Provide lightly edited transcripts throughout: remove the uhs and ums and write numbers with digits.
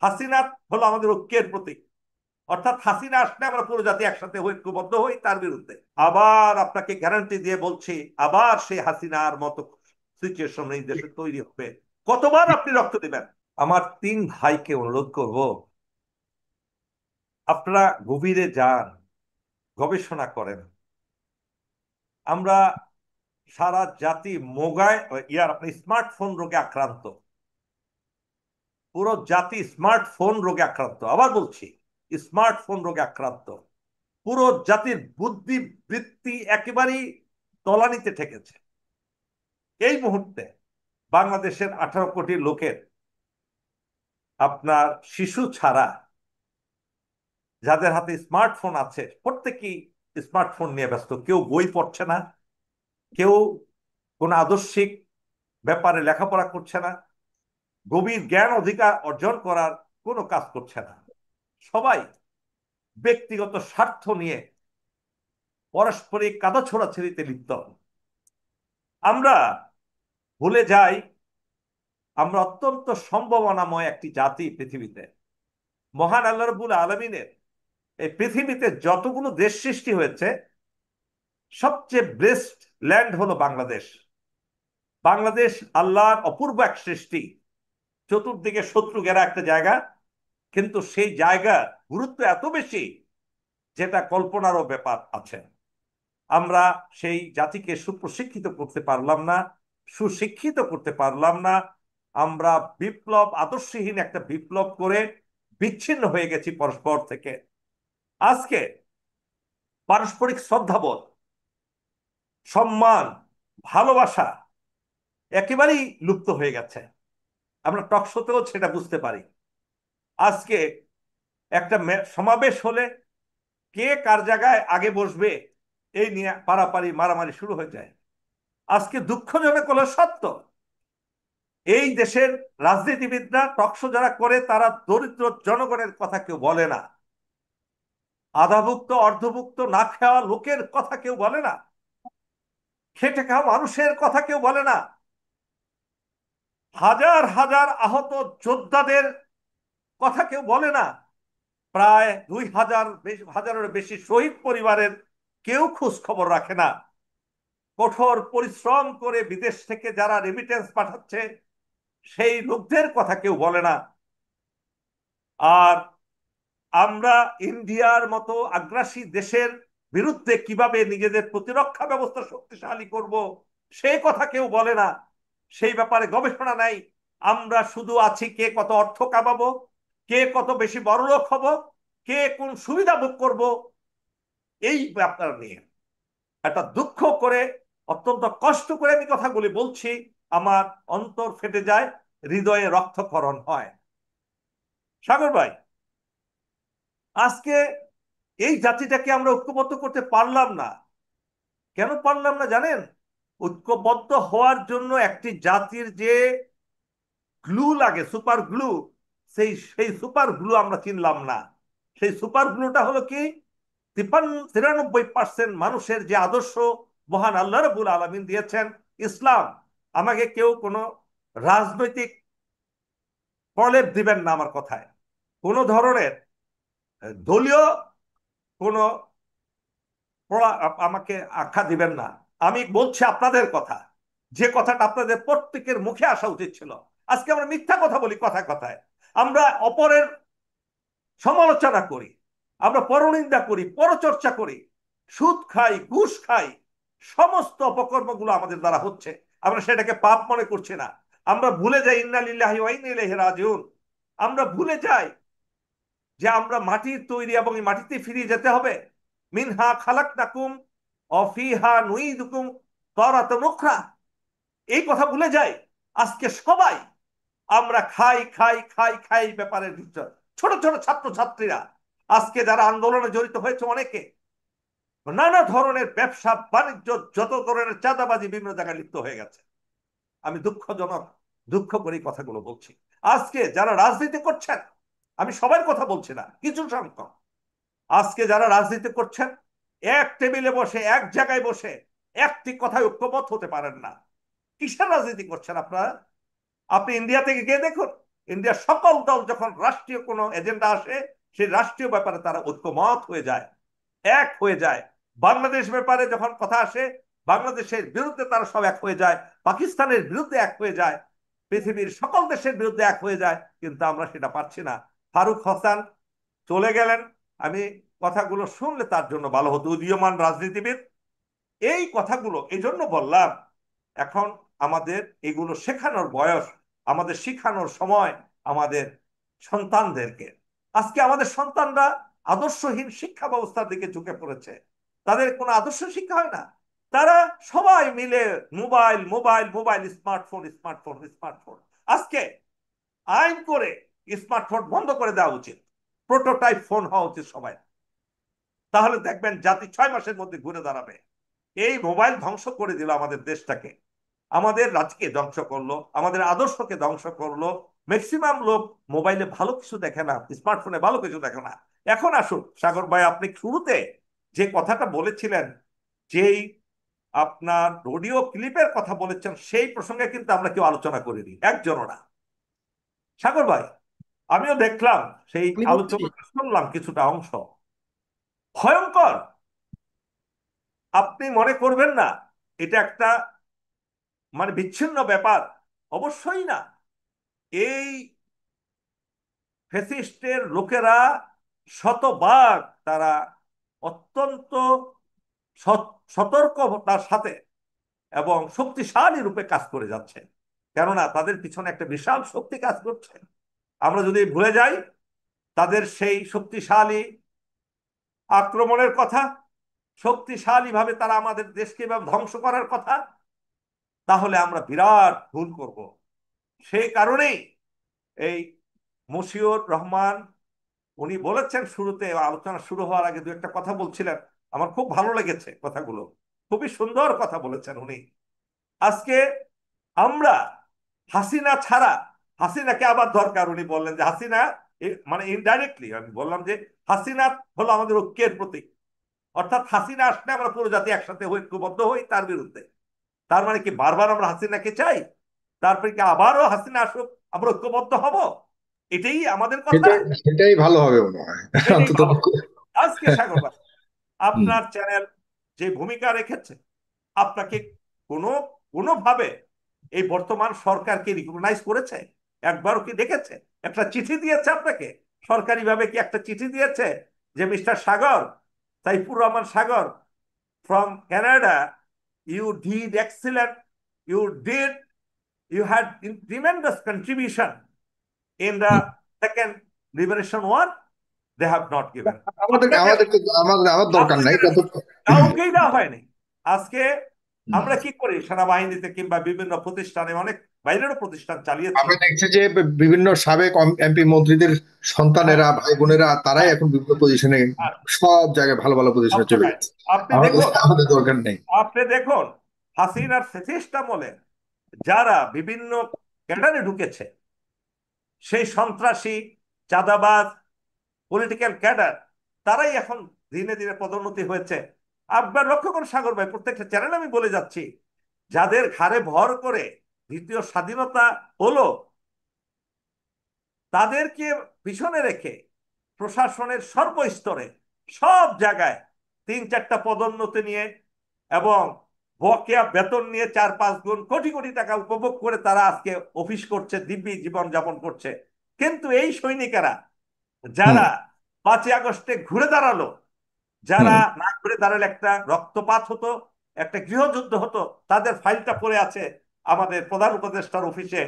হাসিনা হলো আমাদের ঐক্যের প্রতীক। অর্থাৎ হাসিনা আসলে আমরা পুরো জাতি একসাথে ঐক্যবদ্ধ হই তার বিরুদ্ধে। আবার আপনাকে গ্যারান্টি দিয়ে বলছি, আবার সেই হাসিনার মতো সিচুয়েশন এই দেশে তৈরি হবে। কতবার আপনি রক্ত দিবেন? আমার তিন ভাইকে অনুরোধ করব, আপনারা গভীরে যান, গবেষণা করেন। আমরা সারা জাতি মোবাইল আপনি স্মার্টফোন রোগে আক্রান্ত। পুরো জাতি স্মার্টফোন রোগে আক্রান্ত। আবার বলছি, স্মার্টফোন রোগে আক্রান্ত। পুরো জাতির বুদ্ধি বৃত্তি একেবারেই তলানিতে ঠেকেছে। এই মুহূর্তে বাংলাদেশের 18 কোটি লোকের, আপনার শিশু ছাড়া যাদের হাতে স্মার্টফোন আছে, প্রত্যেকেই স্মার্টফোন নিয়ে ব্যস্ত। কেউ বই পড়ছে না, কেউ কোনো আদর্শিক ব্যাপারে লেখাপড়া করছে না, গভীর জ্ঞান অধিকার অর্জন করার কোনো কাজ করছে না। সবাই ব্যক্তিগত স্বার্থ নিয়ে পারস্পরিক কাদা ছোড়াছড়িতে লিপ্ত। আমরা ভুলে যাই আমরা অত্যন্ত সম্ভাবনাময় একটি জাতি পৃথিবীতে। মহান আল্লাহ রাব্বুল আলামিনের এই পৃথিবীতে যতগুলো দেশ সৃষ্টি হয়েছে, সবচেয়ে বেস্ট ল্যান্ড হলো বাংলাদেশ। বাংলাদেশ আল্লাহর অপূর্ব এক সৃষ্টি। চতুর্দিকে শত্রু ঘেরা একটা জায়গা, কিন্তু সেই জায়গা গুরুত্ব এত বেশি যেটা কল্পনারও ব্যাপার আছে। আমরা সেই জাতিকে সুপ্রশিক্ষিত করতে পারলাম না, সুশিক্ষিত করতে পারলাম না। আমরা বিপ্লব, আদর্শহীন একটা বিপ্লব করে বিচ্ছিন্ন হয়ে গেছি পরস্পর থেকে। আজকে পারস্পরিক শ্রদ্ধাবোধ, সম্মান, ভালোবাসা একেবারেই লুপ্ত হয়ে গেছে। আমরা টকশোতেও সেটা বুঝতে পারি। আজকে একটা সমাবেশ হলে কে কার জায়গায় আগে বসবে এই নিয়ে পারাপারি মারামারি শুরু হয়ে যায়। আজকে দুঃখজনক হলো সত্য, এই দেশের রাজনীতিবিদরা টকশো যারা করে তারা দরিদ্র জনগণের কথা কেউ বলে না, আধাভুক্ত অর্ধভুক্ত না খাওয়া লোকের কথা কেউ বলে না, খেটে খাওয়া মানুষের কথা কেউ বলে না, হাজার হাজার আহত যোদ্ধাদের কথা কেউ বলে না, প্রায় 2,000 হাজারের বেশি শহীদ পরিবারের কেউ খোঁজ খবর রাখে না। কঠোর পরিশ্রম করে বিদেশ থেকে যারা রেমিটেন্স পাঠাচ্ছে সেই লোকদের কথা কেউ বলে না। আর আমরা ইন্ডিয়ার মতো আগ্রাসী দেশের বিরুদ্ধে কিভাবে নিজেদের প্রতিরক্ষা ব্যবস্থা শক্তিশালী করব সেই কথা কেউ বলে না, সেই ব্যাপারে গবেষণা নাই। আমরা শুধু আছি কে কত অর্থ কামাবো, কে কত বেশি বড়লোক হব, কে কোন সুবিধা ভোগ করব, এই ব্যাপার নিয়ে একটা দুঃখ করে, অত্যন্ত কষ্ট করে আমি কথাগুলি বলছি। আমার অন্তর ফেটে যায়, হৃদয়ে রক্তক্ষরণ হয়। সাগর ভাই, আজকে এই জাতিটাকে আমরা ঐক্যবদ্ধ করতে পারলাম না। কেন পারলাম না জানেন? ঐক্যবদ্ধ হওয়ার জন্য একটি জাতির যে গ্লু লাগে, সুপার গ্লু, সেই সেই সুপার গ্লু আমরা চিনলাম না। সেই সুপার গ্লুটা হলো কি? 93% মানুষের যে আদর্শ মহান আল্লাহ রাব্বুল আলামিন দিয়েছেন, ইসলাম। আমাকে কেউ কোনো রাজনৈতিক প্রলেপ দিবেন না আমার কথায়, কোনো ধরনের দলীয় কোনো আমাকে আখ্যা দিবেন না। আমি বলছি আপনাদের কথা, যে কথাটা আপনাদের প্রত্যেকের মুখে আসা উচিত ছিল। আজকে আমরা মিথ্যা কথা বলি কথায় কথায়, আমরা অপরের সমালোচনা করি, আমরা পরনিন্দা করি, পরচর্চা করি, সুদ খাই, ঘুষ খাই, সমস্ত অপকর্মগুলো আমাদের দ্বারা হচ্ছে। আমরা সেটাকে পাপ মনে করছি না। আমরা ভুলে যাই ইন্না লিল্লাহি ওয়া ইন্না ইলাইহি রাজিউন। আমরা ভুলে যাই যে আমরা মাটির তৈরি এবং এই মাটিতে ফিরে যেতে হবে। মিনহা খালাকনাকুম ওয়া ফিহা নুইদুকুম তারাতান উখরা। এই কথা ভুলে যাই। আজকে সবাই আমরা খাই খাই খাই খাই ব্যাপারে ছোট ছোট ছাত্র ছাত্রীরা আজকে যারা আন্দোলনে জড়িত হয়েছে, অনেকে নানা ধরনের ব্যবসা বাণিজ্য, যত ধরনের চাঁদাবাজি বিভিন্ন জায়গায় লিপ্ত হয়ে গেছে। আমি দুঃখ করে কথাগুলো বলছি। আজকে যারা রাজনীতি করছেন, আমি সবার কথা বলছি না, কিছু সংখ্যক আজকে যারা রাজনীতি করছেন, এক টেবিলে বসে এক জায়গায় বসে একটি কথায় ঐক্যমত হতে পারেন না। কিসের রাজনীতি করছেন আপনারা? আপনি ইন্ডিয়া থেকে গিয়ে দেখুন, ইন্ডিয়ার সকল দল যখন রাষ্ট্রীয় কোনো এজেন্ডা আসে সেই রাষ্ট্রীয় ব্যাপারে তারা ঐক্যমত হয়ে যায়, এক হয়ে যায়। বাংলাদেশ ব্যাপারে যখন কথা আসে বাংলাদেশের বিরুদ্ধে তারা সব এক হয়ে যায়, পাকিস্তানের বিরুদ্ধে এক হয়ে যায়, পৃথিবীর সকল দেশের বিরুদ্ধে এক হয়ে যায়। কিন্তু আমরা সেটা পাচ্ছি না। ফারুক হাসান চলে গেলেন, আমি কথাগুলো শুনলে তার জন্য ভালো হতো, উদীয়মান রাজনীতিবিদ। এই কথাগুলো এই জন্য বললাম, এখন আমাদের এগুলো শেখানোর বয়স, আমাদের শিখানোর সময় আমাদের সন্তানদেরকে। আজকে আমাদের সন্তানরা আদর্শহীন শিক্ষা ব্যবস্থার দিকে ঝুঁকে পড়েছে, তাদের কোনো আদর্শ শিক্ষা হয় না। তারা সবাই মিলে mobile mobile mobile, smartphone smartphone smartphone. আজকে আইন করে স্মার্টফোন বন্ধ করে দেওয়া উচিত, প্রোটোটাইপ ফোন হওয়া উচিত সবাই। তাহলে দেখবেন জাতি 6 মাসের মধ্যে ঘুরে দাঁড়াবে। এই মোবাইল ধ্বংস করে দিল আমাদের দেশটাকে, আমাদের রাজ্যকে ধ্বংস করলো, আমাদের আদর্শকে ধ্বংস করলো। ম্যাক্সিমাম লোক মোবাইলে ভালো কিছু দেখে না, স্মার্টফোনে ভালো কিছু দেখে না। এখন আসুন সাগর ভাই, আপনি শুরুতে যে কথাটা বলেছিলেন, যেই আপনার অডিও ক্লিপের কথা বলেছেন, সেই প্রসঙ্গে কিন্তু আমরা কেউ আলোচনা করিনি, একজনও না। সাগর ভাই, আমিও দেখলাম, সেই আমি বলছি, আলোচনা শুনলাম কিছুটা অংশ। ভয়ঙ্কর। আপনি মনে করবেন না এটা একটা মানে বিচ্ছিন্ন ব্যাপার? অবশ্যই না। এই ফ্যাসিস্টের লোকেরা শতভাগ তারা অত্যন্ত সতর্কতার সাথে এবং শক্তিশালী রূপে কাজ করে যাচ্ছে, কেননা তাদের পিছনে একটা বিশাল শক্তি কাজ করছে। আমরা যদি ভুলে যাই তাদের সেই শক্তিশালী আক্রমণের কথা, শক্তিশালী ভাবে তারা আমাদের দেশকে এভাবে ধ্বংস করার কথা, তাহলে আমরা বিরাট ভুল করব। সেই কারণেই এই মশিউর রহমান উনি বলেছেন শুরুতে, আলোচনা শুরু হওয়ার আগে দু একটা কথা বলছিলেন, আমার খুব ভালো লেগেছে কথাগুলো, খুবই সুন্দর কথা বলেছেন উনি। আজকে আমরা হাসিনা ছাড়া, হাসিনাকে আবার দরকার, উনি বললেন যে হাসিনা মানে ইনডাইরেক্টলি আমি বললাম যে হাসিনা হলো আমাদের ঐক্যের প্রতীক। অর্থাৎ হাসিনা আসলে আমরা পুরো জাতি একসাথে ঐক্যবদ্ধ হই তার বিরুদ্ধে। তার মানে কি বারবার আমরা হাসিনাকে চাই? তারপরে কি আবারও হাসিনা আসুক আমরা ঐক্যবদ্ধ হব? এটাই আমাদের কথা। সেটাই সেটাই ভালো হবে মনে হয়। এটাই অন্তত ভালো। পক্ষে। আজকে সাগর ভাই, হুম। আপনার চ্যানেল যে ভূমিকা রেখেছে, আপনাকে কোনো কোনোভাবে এই বর্তমান সরকারকে রিকগনাইজ করেছে? একবারও কি দেখেছে? একটা চিঠি দিয়েছে আপনাকে? সরকারিভাবে কি একটা চিঠি দিয়েছে যে mister Sagar, Saifur Rahman Sagar from Canada, you did excellent, you did, you had tremendous contribution in the hmm. Second liberation war? They have not given. আমাদের আপনাকে, আমাদেরকে আমাদের আমার দরকার নাই আপনাদের তত। কাউকেই দেওয়া হয়নি। আজকে হুম। আমরা কি করি সেনাবাহিনীতে কিংবা বিভিন্ন প্রতিষ্ঠানে, অনেক বাইরেরও প্রতিষ্ঠান চালিয়েছি। আমরা দেখছি যে বিভিন্ন সাবেক এমপি মন্ত্রীদের হ্যাঁ, সন্তানেরা, ভাই বোনেরা, তারাই হ্যাঁ, এখন বিভিন্ন পজিশনে, হ্যাঁ, সব জায়গায় ভালো ভালো সব পজিশনে চলে জায়গায়। যাচ্ছে। আপনি আমাদের দেখুন, আমাদের দরকার নেই। আপনি দেখুন হাসিনার ফেসিস্ট আমলে যারা বিভিন্ন ক্যাডারে ঢুকেছে, সেই সন্ত্রাসী, চাঁদাবাজ, পলিটিক্যাল ক্যাডার, তারাই এখন দিনে দিনে পদোন্নতি হয়েছে। আপনার লক্ষ্য করুন সাগর ভাই, প্রত্যেকটা চ্যানেলে আমি বলে যাচ্ছি, যাদের ঘাড়ে ভর করে দ্বিতীয় স্বাধীনতা হলো, তাদেরকে পিছনে রেখে প্রশাসনের সর্বস্তরে সব জায়গায় 3-4টা পদোন্নতি নিয়ে এবং বকেয়া বেতন নিয়ে 4-5 গুণ কোটি কোটি টাকা উপভোগ করে তারা আজকে অফিস করছে, দিব্যি জীবন যাপন করছে। কিন্তু এই সৈনিকেরা হুম। যারা 5ই আগস্টে ঘুরে দাঁড়ালো, যারা হুম। না ঘুরে দাঁড়ালে একটা রক্তপাত হতো, একটা গৃহযুদ্ধ হতো, তাদের ফাইলটা পড়ে আছে আমাদের প্রধান উপদেষ্টার অফিসে।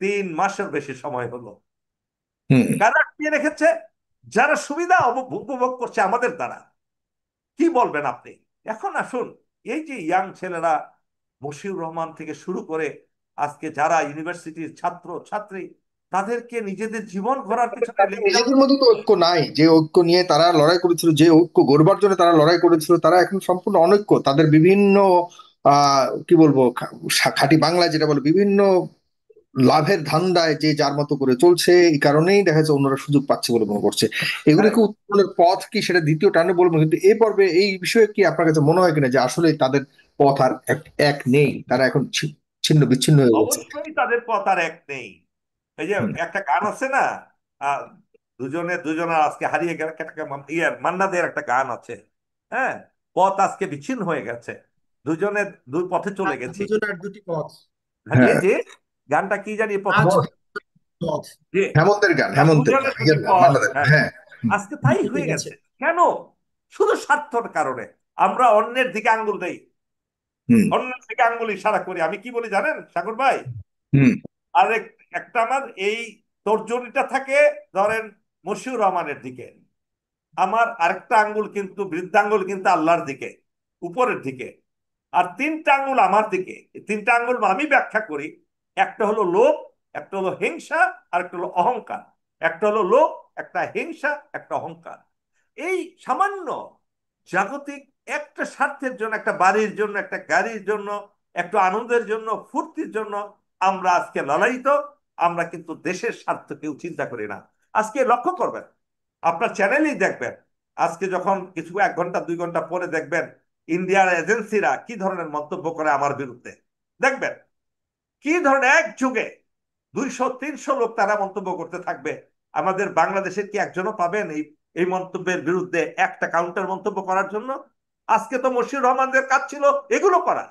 3 মাসের বেশি সময় হলো। হুম। কারা আটকিয়ে রেখেছে? যারা সুবিধা উপভোগ করছে আমাদের দ্বারা। কি বলবেন আপনি? এখন আসুন, এই যে ইয়াং ছেলেরা, মশিউর রহমান থেকে শুরু করে আজকে যারা ইউনিভার্সিটির ছাত্র ছাত্রী, তাদেরকে নিজেদের জীবন গড়ার পিছনে তাদের লেগে যাওয়া নিজেদের উচিত মধ্যে তো নয়? ঐক্য নাই, যে ঐক্য নিয়ে তারা লড়াই করেছিল, যে ঐক্য গড়বার জন্য তারা লড়াই করেছিল, তারা এখন সম্পূর্ণ অনৈক্য। তাদের বিভিন্ন কি বলবো, খাঁটি বাংলায় যেটা বলে, বিভিন্ন লাভের ধান্দায় যে যার মতো করে চলছে, এই কারণেই দেখা যাচ্ছে অন্যরা সুযোগ পাচ্ছে বলে মনে করছে। হ্যাঁ, এগুলিকে উত্তরণের পথ কি সেটা দ্বিতীয় টার্নে বলবো, কিন্তু এই পর্বে এই বিষয়ে কি আপনার কাছে মনে হয় কিনা যে আসলে তাদের পথ আর এক এক নেই, তারা এখন ছিন্ন বিচ্ছিন্ন হয়ে গেছে? অবশ্যই তাদের পথ আর এক নেই। এই যে হুম। একটা গান আছে না, আহ, দুজনে দুজনে আজকে হারিয়ে গেল, মান্না দের একটা গান আছে, হ্যাঁ, পথ আজকে বিচ্ছিন্ন হয়ে গেছে, দুজনে দুই পথে চলে গেছি। দুজনের দুটি পথ। হ্যাঁ, এই হ্যাঁ, যে গানটা কি জানি প্রথম, আজ পথ। যে হেমন্তের গান, হেমন্তের দুজনে দুটি ইয়ের গান, পথ, মান্নাদের গান, হ্যাঁ, হ্যাঁ। হুম। আজকে তাই মিশে হয়ে গেছে। গেছে। কেন? শুধু স্বার্থের কারণে আমরা অন্যের দিকে আঙ্গুল দেই, হুম। অন্যের দিকে আঙ্গুল ইশারা করি। আমি কি বলি জানেন সাগর ভাই? হুম। আর একটা আমার এই তর্জনীটা থাকে ধরেন মশিউর রহমানের দিকে, আমার আরেকটা আঙ্গুল কিন্তু বৃদ্ধাঙ্গুল কিন্তু আল্লাহর দিকে, উপরের দিকে, আর তিনটা আঙ্গুল আমার দিকে। এই তিনটা আঙ্গুল আমি ব্যাখ্যা করি, একটা হলো লোভ, একটা হলো হিংসা, আর একটা হলো অহংকার। একটা হলো লোভ, একটা হিংসা, একটা অহংকার। এই সামান্য জাগতিক একটা স্বার্থের জন্য, একটা বাড়ির জন্য, একটা গাড়ির জন্য, একটু আনন্দের জন্য, ফুর্তির জন্য আমরা আজকে ললায়িত। আমরা কিন্তু দেশের স্বার্থ কেউ চিন্তা করি না। আজকে লক্ষ্য করবেন, আপনার চ্যানেলেই দেখবেন, আজকে যখন কিছু 1 ঘন্টা 2 ঘন্টা পরে দেখবেন ইন্ডিয়ার এজেন্সিরা কি ধরনের মন্তব্য করে আমার বিরুদ্ধে। দেখবেন কি ধরনের এক যুগে 200 300 লোক তারা মন্তব্য করতে থাকবে। আমাদের বাংলাদেশের কি একজনও পাবেন এই এই মন্তব্যের বিরুদ্ধে একটা কাউন্টার মন্তব্য করার জন্য? আজকে তো মশিউর রহমানদের কাজ ছিল এগুলো করা,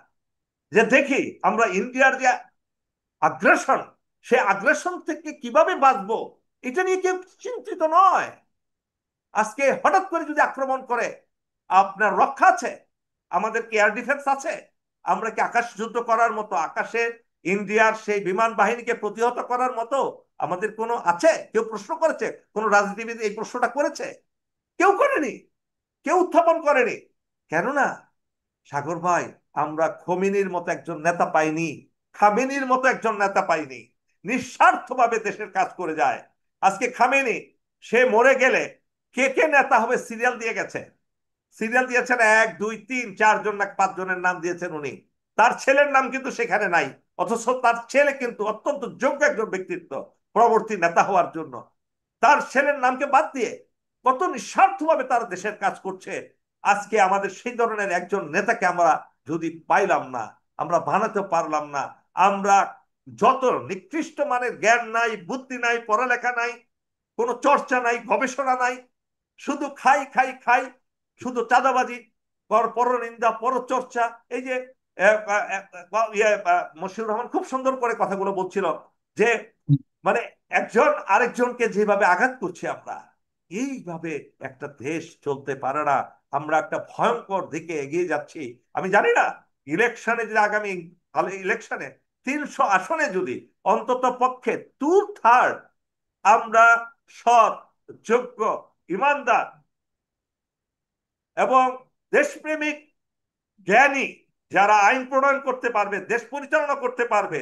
যে দেখি আমরা ইন্ডিয়ার যে আগ্রাসন, সে আগ্রাসন থেকে কিভাবে বাঁচবো, এটা নিয়ে কেউ চিন্তিত নয়। আজকে হঠাৎ করে যদি আক্রমণ করে, আপনার রক্ষা আছে? আমাদের কি এয়ার ডিফেন্স আছে? আমরা কি আকাশ যুদ্ধ করার মতো, আকাশে ইন্ডিয়ার সেই বিমান বাহিনীকে প্রতিহত করার মতো আমাদের কোনো আছে? কেউ প্রশ্ন করেছে? কোন রাজনীতিবিদ এই প্রশ্নটা করেছে? কেউ করেনি, কেউ উত্থাপন করেনি। কেননা সাগর ভাই, আমরা খোমেনির মতো একজন নেতা পাইনি, খামেনির মতো একজন নেতা পাইনি, নিঃস্বার্থভাবে দেশের কাজ করে যায়। আজকে খামেনি, সে মরে গেলে কে কে নেতা হবে সিরিয়াল দিয়ে গেছে, সিরিয়াল দিয়েছেন 1 2 3 4 জন না 5 জনের নাম দিয়েছেন উনি। তার ছেলের নাম কিন্তু সেখানে নাই, অথচ তার ছেলে কিন্তু অত্যন্ত যোগ্য একজন ব্যক্তিত্ব পরবর্তী নেতা হওয়ার জন্য। তার ছেলের নামকে বাদ দিয়ে কত নিঃস্বার্থভাবে তারা দেশের কাজ করছে। আজকে আমাদের সেই ধরনের একজন নেতাকে আমরা যদি পাইলাম না, আমরা বানাতে পারলাম না, আমরা যত নিকৃষ্ট মানের জ্ঞান নাই, বুদ্ধি নাই, পড়ালেখা নাই, কোনো চর্চা নাই, গবেষণা নাই, শুধু খাই খাই খাই, শুধু চাঁদাবাজি, পরনিন্দা, পরচর্চা। এই যে মশিউর রহমান খুব সুন্দর করে কথাগুলো বলছিল, যে মানে একজন আরেকজনকে যেভাবে আঘাত করছি আমরা, এইভাবে একটা দেশ চলতে পারে না। আমরা একটা ভয়ঙ্কর দিকে এগিয়ে যাচ্ছি। আমি জানি না ইলেকশনে যদি আগামী ইলেকশনে 300 আসনে যদি অন্তত পক্ষে 2/3 আমরা সৎ, যোগ্য, ইমানদার এবং দেশপ্রেমিক, জ্ঞানী, যারা আইন প্রণয়ন করতে পারবে, দেশ পরিচালনা করতে পারবে,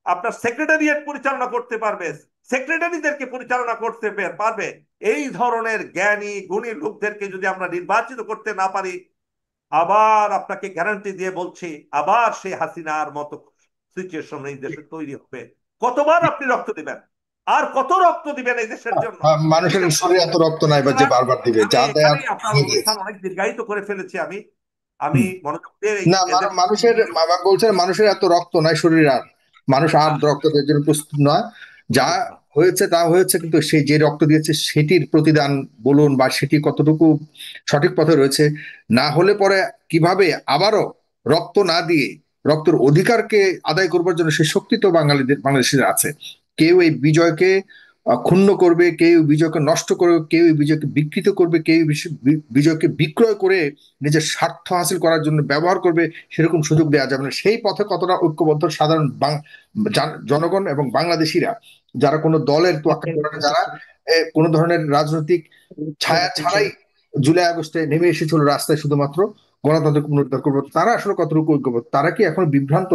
আপনার সেক্রেটারিয়েট পরিচালনা করতে পারবে, সেক্রেটারিদেরকে পরিচালনা করতে পারবে, এই ধরনের জ্ঞানী গুণী লোকদেরকে যদি আমরা নির্বাচিত করতে না পারি, আবার আপনাকে গ্যারান্টি দিয়ে বলছি, আবার সেই হাসিনার মতো সিচুয়েশন এই দেশে তৈরি হবে। কতবার আপনি রক্ত দিবেন? আর কত রক্ত দিবেন এই দেশের জন্য? মানুষের শরীরে এত রক্ত নাই বা যে বারবার দিবে, আমি যা দেয় এখানেই আপনার দিয়ে দিয়েছে। অনুষ্ঠান অনেক দীর্ঘায়িত করে ফেলেছি। আমি আমি মনোযোগ দিয়ে না, এদের মানুষের বাবা বলছেন মানুষের এত রক্ত নাই শরীরে আর, মানুষ আর রক্ত দেওয়ার জন্য প্রস্তুত নয়। যা প্রস্তুত না। হয়েছে তা হয়েছে, কিন্তু সেই যে রক্ত দিয়েছে সেটির প্রতিদান বলুন বা সেটি কতটুকু সঠিক পথে রয়েছে, না হলে পরে কিভাবে আবারও রক্ত না দিয়ে রক্তের অধিকারকে আদায় করবার জন্য সেই শক্তি তো বাংলাদেশের আছে। কেউ এই বিজয়কে ক্ষুণ্ণ করবে, কেউ বিজয়কে নষ্ট করবে, কেউ বিজয়কে বিকৃত করবে, কেউ বিজয়কে বিক্রয় করে নিজের স্বার্থ হাসিল করার জন্য ব্যবহার করবে, সেরকম সুযোগ দেওয়া যাবে না। সেই পথে কতটা ঐক্যবদ্ধ সাধারণ জনগণ এবং বাংলাদেশিরা, যারা কোনো দলের তোয়াক্কা করে না, যারা কোনো ধরনের রাজনৈতিক ছায়া ছাড়াই জুলাই আগস্টে নেমে এসেছিল রাস্তায় শুধুমাত্র গণতন্ত্র পুনরুদ্ধার করবো, তারা আসলে কতটুকু ঐক্যবদ্ধ, তারা কি এখন বিভ্রান্ত?